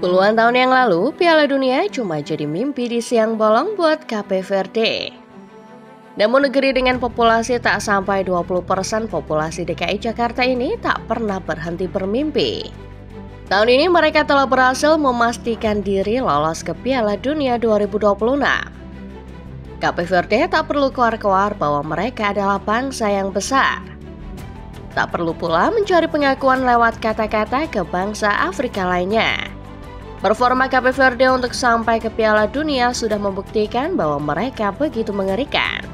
Puluhan tahun yang lalu, Piala Dunia cuma jadi mimpi di siang bolong buat Cape Verde. Namun negeri dengan populasi tak sampai 20% populasi DKI Jakarta ini tak pernah berhenti bermimpi. Tahun ini mereka telah berhasil memastikan diri lolos ke Piala Dunia 2026. Cape Verde tak perlu keluar-keluar bahwa mereka adalah bangsa yang besar. Tak perlu pula mencari pengakuan lewat kata-kata ke bangsa Afrika lainnya. Performa Cape Verde untuk sampai ke Piala Dunia sudah membuktikan bahwa mereka begitu mengerikan.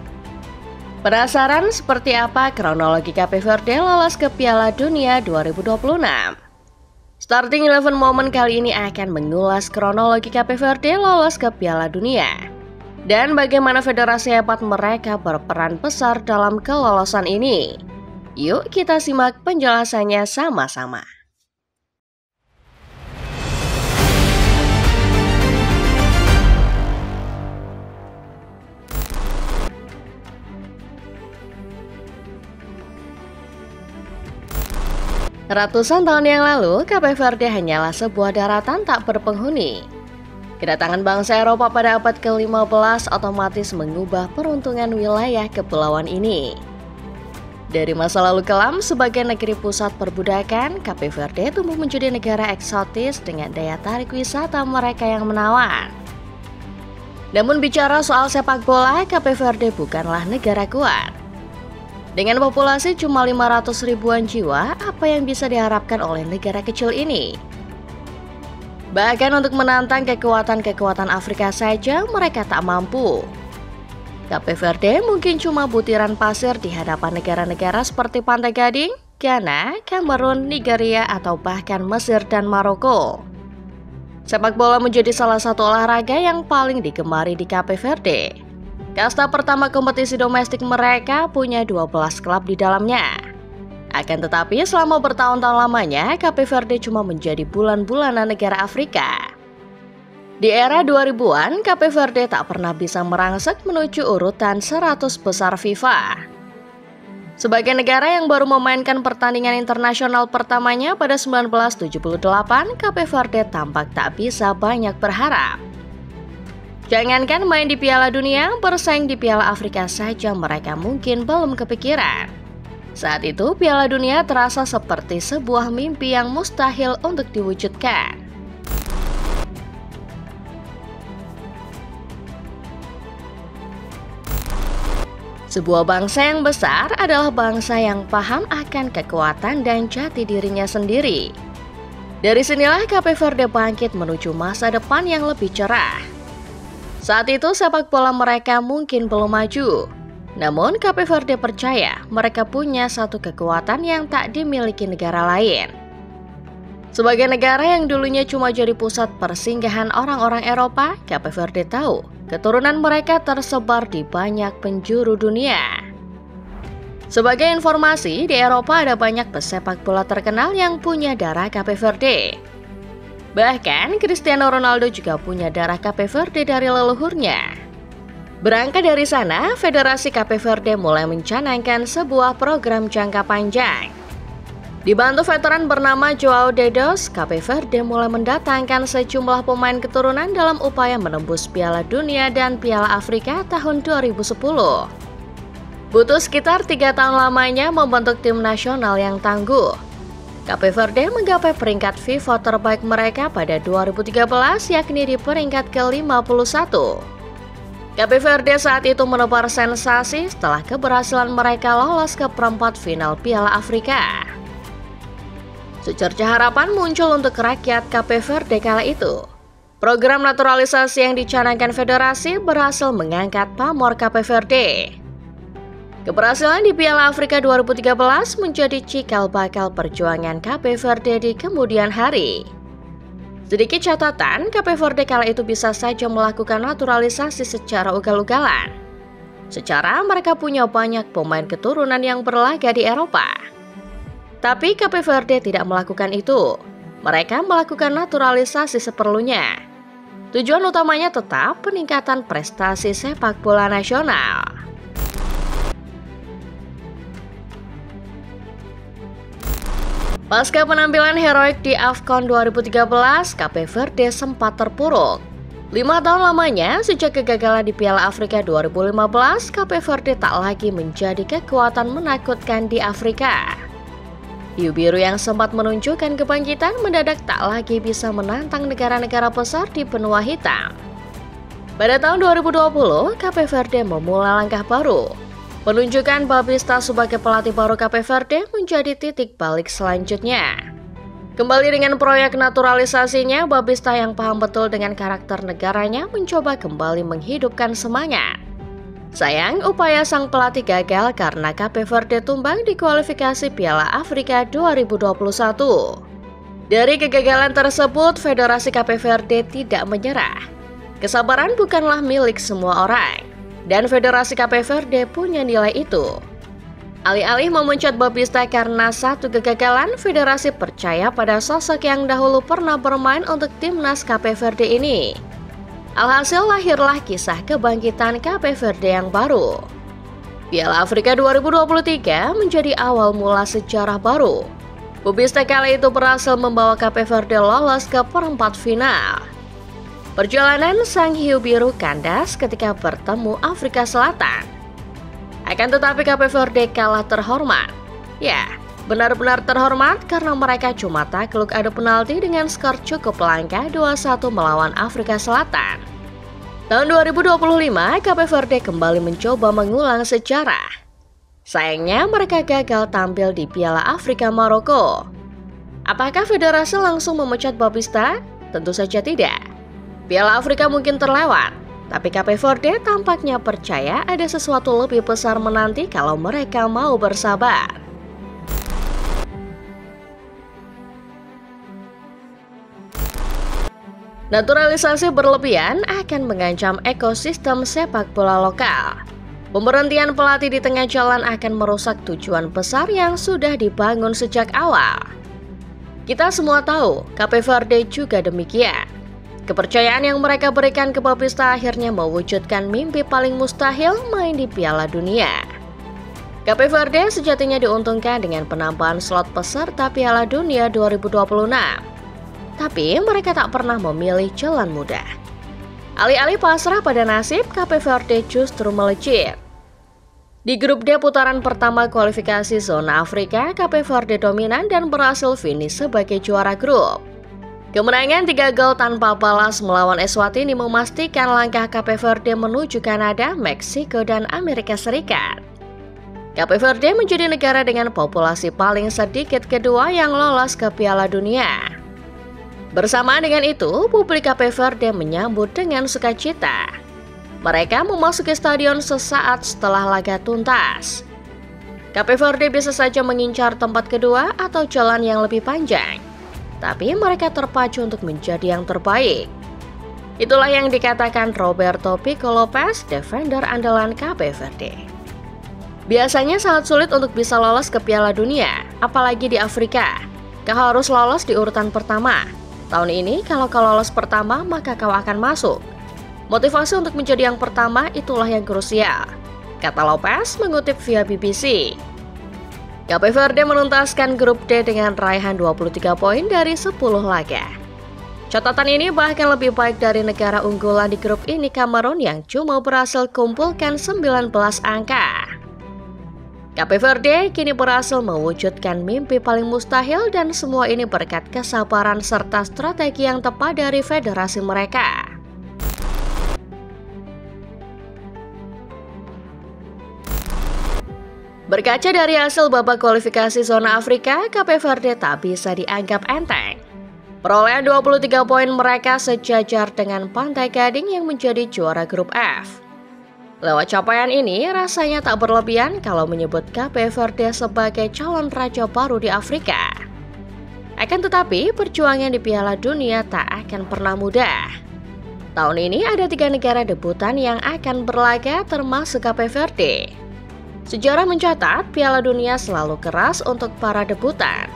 Penasaran seperti apa kronologi Cape Verde lolos ke Piala Dunia 2026? Starting 11 Moment kali ini akan mengulas kronologi Cape Verde lolos ke Piala Dunia dan bagaimana federasi hebat mereka berperan besar dalam kelolosan ini. Yuk kita simak penjelasannya sama-sama. Ratusan tahun yang lalu, Cape Verde hanyalah sebuah daratan tak berpenghuni. Kedatangan bangsa Eropa pada abad ke-15 otomatis mengubah peruntungan wilayah kepulauan ini. Dari masa lalu kelam sebagai negeri pusat perbudakan, Cape Verde tumbuh menjadi negara eksotis dengan daya tarik wisata mereka yang menawan. Namun bicara soal sepak bola, Cape Verde bukanlah negara kuat. Dengan populasi cuma 500 ribuan jiwa, apa yang bisa diharapkan oleh negara kecil ini? Bahkan untuk menantang kekuatan-kekuatan Afrika saja, mereka tak mampu. Cape Verde mungkin cuma butiran pasir di hadapan negara-negara seperti Pantai Gading, Ghana, Kamerun, Nigeria, atau bahkan Mesir dan Maroko. Sepak bola menjadi salah satu olahraga yang paling digemari di Cape Verde. Kasta pertama kompetisi domestik mereka punya 12 klub di dalamnya. Akan tetapi selama bertahun-tahun lamanya, Cape Verde cuma menjadi bulan-bulanan negara Afrika. Di era 2000-an, Cape Verde tak pernah bisa merangsek menuju urutan 100 besar FIFA. Sebagai negara yang baru memainkan pertandingan internasional pertamanya pada 1978, Cape Verde tampak tak bisa banyak berharap. Jangankan main di Piala Dunia, bersaing di Piala Afrika saja mereka mungkin belum kepikiran. Saat itu Piala Dunia terasa seperti sebuah mimpi yang mustahil untuk diwujudkan. Sebuah bangsa yang besar adalah bangsa yang paham akan kekuatan dan jati dirinya sendiri. Dari sinilah Cape Verde bangkit menuju masa depan yang lebih cerah. Saat itu sepak bola mereka mungkin belum maju. Namun Cape Verde percaya mereka punya satu kekuatan yang tak dimiliki negara lain. Sebagai negara yang dulunya cuma jadi pusat persinggahan orang-orang Eropa, Cape Verde tahu keturunan mereka tersebar di banyak penjuru dunia. Sebagai informasi, di Eropa ada banyak pesepak bola terkenal yang punya darah Cape Verde. Bahkan Cristiano Ronaldo juga punya darah Cape Verde dari leluhurnya. Berangkat dari sana, Federasi Cape Verde mulai mencanangkan sebuah program jangka panjang. Dibantu veteran bernama João de Deus, Cape Verde mulai mendatangkan sejumlah pemain keturunan dalam upaya menembus Piala Dunia dan Piala Afrika tahun 2010. Butuh sekitar 3 tahun lamanya membentuk tim nasional yang tangguh. Cape Verde menggapai peringkat FIFA terbaik mereka pada 2013, yakni di peringkat ke-51. Cape Verde saat itu menebar sensasi setelah keberhasilan mereka lolos ke perempat final Piala Afrika. Secerca harapan muncul untuk rakyat Cape Verde kala itu. Program naturalisasi yang dicanangkan federasi berhasil mengangkat pamor Cape Verde. Keberhasilan di Piala Afrika 2013 menjadi cikal bakal perjuangan Cape Verde di kemudian hari. Sedikit catatan, Cape Verde kala itu bisa saja melakukan naturalisasi secara ugal-ugalan. Secara mereka punya banyak pemain keturunan yang berlaga di Eropa. Tapi Cape Verde tidak melakukan itu. Mereka melakukan naturalisasi seperlunya. Tujuan utamanya tetap peningkatan prestasi sepak bola nasional. Pasca penampilan heroik di AFCON 2013, Cape Verde sempat terpuruk. 5 tahun lamanya, sejak kegagalan di Piala Afrika 2015, Cape Verde tak lagi menjadi kekuatan menakutkan di Afrika. Hiu biru yang sempat menunjukkan kebangkitan mendadak tak lagi bisa menantang negara-negara besar di benua hitam. Pada tahun 2020, Cape Verde memulai langkah baru. Penunjukan Babista sebagai pelatih baru Cape Verde menjadi titik balik selanjutnya. Kembali dengan proyek naturalisasinya, Babista yang paham betul dengan karakter negaranya mencoba kembali menghidupkan semangat. Sayang, upaya sang pelatih gagal karena Cape Verde tumbang di kualifikasi Piala Afrika 2021. Dari kegagalan tersebut, Federasi Cape Verde tidak menyerah. Kesabaran bukanlah milik semua orang, dan Federasi Cape Verde punya nilai itu. Alih-alih memecat Babista karena satu kegagalan, Federasi percaya pada sosok yang dahulu pernah bermain untuk timnas Cape Verde ini. Alhasil lahirlah kisah kebangkitan Cape Verde yang baru. Piala Afrika 2023 menjadi awal mula sejarah baru. Babista kali itu berhasil membawa Cape Verde lolos ke perempat final. Perjalanan sang hiu biru kandas ketika bertemu Afrika Selatan. Akan tetapi Cape Verde kalah terhormat. Ya, benar-benar terhormat karena mereka cuma takluk adu penalti dengan skor cukup langka 2-1 melawan Afrika Selatan. Tahun 2025, Cape Verde kembali mencoba mengulang sejarah. Sayangnya mereka gagal tampil di Piala Afrika Maroko. Apakah federasi langsung memecat Babista? Tentu saja tidak. Piala Afrika mungkin terlewat, tapi Cape Verde tampaknya percaya ada sesuatu lebih besar menanti kalau mereka mau bersabar. Naturalisasi berlebihan akan mengancam ekosistem sepak bola lokal. Pemberhentian pelatih di tengah jalan akan merusak tujuan besar yang sudah dibangun sejak awal. Kita semua tahu, Cape Verde juga demikian. Kepercayaan yang mereka berikan ke Babista akhirnya mewujudkan mimpi paling mustahil main di Piala Dunia. Cape Verde sejatinya diuntungkan dengan penambahan slot peserta Piala Dunia 2026. Tapi mereka tak pernah memilih jalan mudah. Alih-alih pasrah pada nasib, Cape Verde justru melejit. Di grup D putaran pertama kualifikasi zona Afrika, Cape Verde dominan dan berhasil finish sebagai juara grup. Kemenangan 3 gol tanpa balas melawan Eswatini memastikan langkah Cape Verde menuju Kanada, Meksiko, dan Amerika Serikat. Cape Verde menjadi negara dengan populasi paling sedikit kedua yang lolos ke Piala Dunia. Bersamaan dengan itu, publik Cape Verde menyambut dengan sukacita. Mereka memasuki stadion sesaat setelah laga tuntas. Cape Verde bisa saja mengincar tempat kedua atau jalan yang lebih panjang, tapi mereka terpacu untuk menjadi yang terbaik. Itulah yang dikatakan Roberto Pico Lopez, defender andalan Cape Verde. Biasanya sangat sulit untuk bisa lolos ke Piala Dunia, apalagi di Afrika. Kau harus lolos di urutan pertama. Tahun ini, kalau kau lolos pertama, maka kau akan masuk. Motivasi untuk menjadi yang pertama itulah yang krusial, kata Lopez mengutip via BBC. Cape Verde menuntaskan grup D dengan raihan 23 poin dari 10 laga. Catatan ini bahkan lebih baik dari negara unggulan di grup ini, Kamerun, yang cuma berhasil kumpulkan 19 angka. Cape Verde kini berhasil mewujudkan mimpi paling mustahil dan semua ini berkat kesabaran serta strategi yang tepat dari federasi mereka. Berkaca dari hasil babak kualifikasi zona Afrika, Cape Verde tak bisa dianggap enteng. Perolehan 23 poin mereka sejajar dengan Pantai Gading yang menjadi juara grup F. Lewat capaian ini, rasanya tak berlebihan kalau menyebut Cape Verde sebagai calon raja baru di Afrika. Akan tetapi, perjuangan di Piala Dunia tak akan pernah mudah. Tahun ini ada 3 negara debutan yang akan berlaga termasuk Cape Verde. Sejarah mencatat Piala Dunia selalu keras untuk para debutan.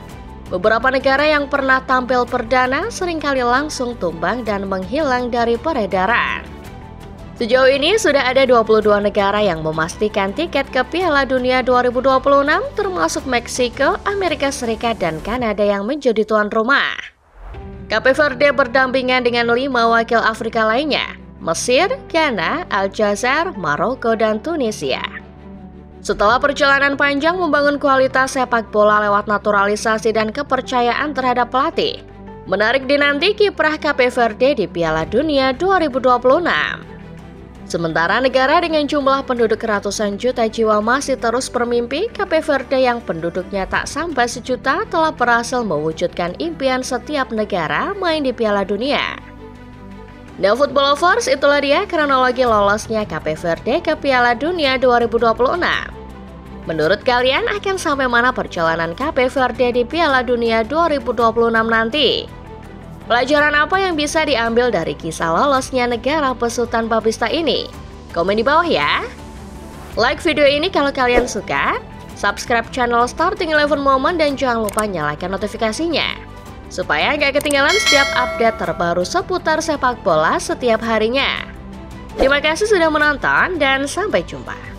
Beberapa negara yang pernah tampil perdana seringkali langsung tumbang dan menghilang dari peredaran. Sejauh ini sudah ada 22 negara yang memastikan tiket ke Piala Dunia 2026 termasuk Meksiko, Amerika Serikat, dan Kanada yang menjadi tuan rumah. Cape Verde berdampingan dengan 5 wakil Afrika lainnya, Mesir, Ghana, Aljazair, Maroko, dan Tunisia. Setelah perjalanan panjang membangun kualitas sepak bola lewat naturalisasi dan kepercayaan terhadap pelatih, menarik dinanti kiprah Cape Verde di Piala Dunia 2026. Sementara negara dengan jumlah penduduk ratusan juta jiwa masih terus bermimpi, Cape Verde yang penduduknya tak sampai sejuta telah berhasil mewujudkan impian setiap negara main di Piala Dunia. Nah, football lovers, itulah dia kronologi lolosnya Cape Verde ke Piala Dunia 2026. Menurut kalian akan sampai mana perjalanan Cape Verde di Piala Dunia 2026 nanti? Pelajaran apa yang bisa diambil dari kisah lolosnya negara besutan babista ini? Komen di bawah ya! Like video ini kalau kalian suka, subscribe channel Starting 11 Moment dan jangan lupa nyalakan notifikasinya, supaya gak ketinggalan setiap update terbaru seputar sepak bola setiap harinya. Terima kasih sudah menonton dan sampai jumpa.